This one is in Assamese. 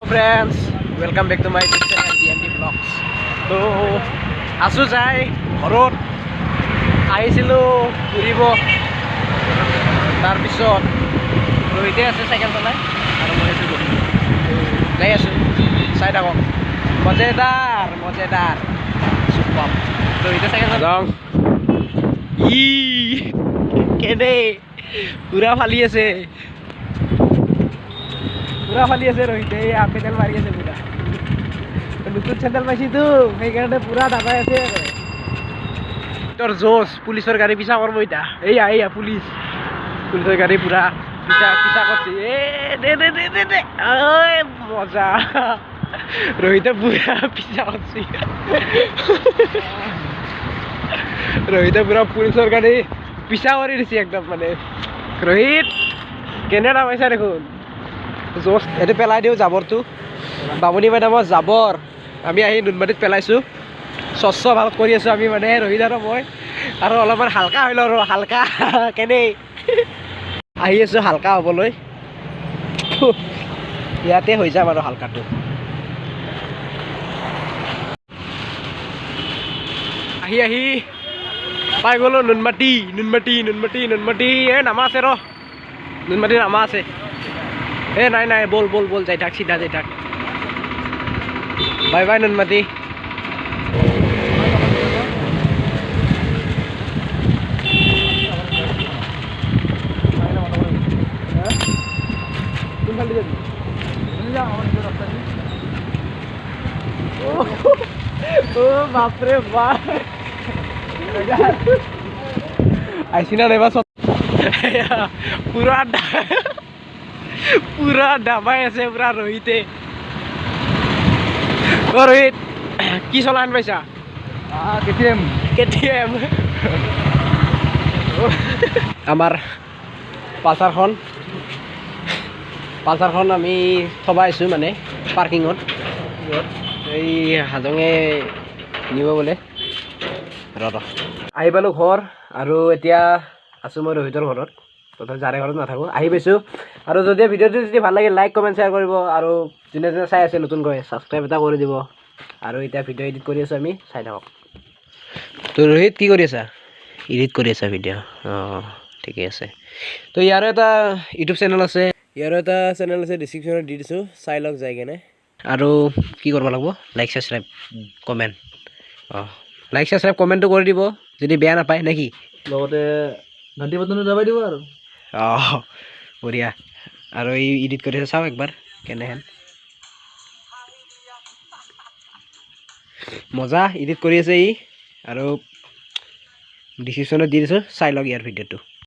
Friends, welcome back to my YouTube channel DND Vlogs. তো আছো যাই ঘৰত আহিছিলোঁ ঘূৰিব তাৰপিছত ৰহিতে আছে চাইকেল চলাই আৰু মই আছোঁ যাই আছোঁ চাই থাকক মজেদাৰ ৰহিতে চাইকেল চলাওঁ ই কেনে পুৰা ফালি আছে ৰহিতে পেডেল মাৰি আছে পুৰা নতুন চেণ্ডেল পাইছিতো সেইকাৰণে পুৰা দাবাই আছে তোৰ জোচ পুলিচৰ গাড়ী পিছা কৰিব এতিয়া এইয়া পুলিচৰ গাড়ী পুৰা পিছা কৰিছে দে মজা ৰহিতে পুৰা পিছা কৰিছে ৰহিতে পুৰা পুলিচৰ গাড়ী পিছা কৰি দিছে একদম মানে ৰহিত কেনে নাপাইছা দেখোন জোচ এইটো পেলাই দিওঁ জাবৰটো বামুণী মেডামৰ জাবৰ আমি আহি নুনমাটিত পেলাইছোঁ স্বচ্ছ ভাৰত কৰি আছোঁ আমি মানে ৰহিত আৰু মই আৰু অলপমান হালকা হৈ লওঁ আৰু হালকা কেনেই আহি আছোঁ হালকা হ'বলৈ ইয়াতে হৈ যাম আৰু হালকাটো আহি পাই গ'লোঁ নুনমাটি নামা আছে নুনমাটি নামা আছে নাই বল যাই থাক চিধা যাই থাক বাই নুনমাটি বাপৰে বাপ আহিছি না নাইবা পুৰা দাবাই আছে পুৰা ৰহিতে ৰহিত কি চলা আন পাইছা কেটিএম আমাৰ পালচাৰখন আমি থবাই আছোঁ মানে পাৰ্কিঙত এই হাজঙে নিব বোলে আহি পালোঁ ঘৰ আৰু এতিয়া আছোঁ মই ৰহিতৰ ঘৰত তথাপি যাৰে ঘৰত নাথাকোঁ আহি পাইছোঁ আৰু যদি ভিডিঅ'টো যদি ভাল লাগে লাইক কমেণ্ট শ্বেয়াৰ কৰিব আৰু যোনে চাই আছে নতুনকৈ ছাবস্ক্ৰাইব এটা কৰি দিব আৰু এতিয়া ভিডিঅ' এডিট কৰি আছোঁ আমি চাই থাকক তো ৰোহিত কি কৰি আছা এডিট কৰি আছা ভিডিঅ' অঁ ঠিকে আছে তো ইয়াৰো এটা ইউটিউব চেনেল আছে ডিছক্ৰিপশ্যনত দি দিছোঁ চাই লওক যাই কেনে আৰু কি কৰিব লাগিব like subscribe comment like subscribe কমেণ্টটো কৰি দিব যদি বেয়া নাপায় নে কি লগতে ঘণ্টি বটনটো দবাই দিব আৰু বঢ়িয়া আৰু এই এডিট কৰি চাওঁ একবাৰ কেনেহেন মজা এডিট কৰি আছে ই আৰু ডিছক্ৰিপশ্যনত দি দিছোঁ চাই লওক ইয়াৰ ভিডিঅ'টো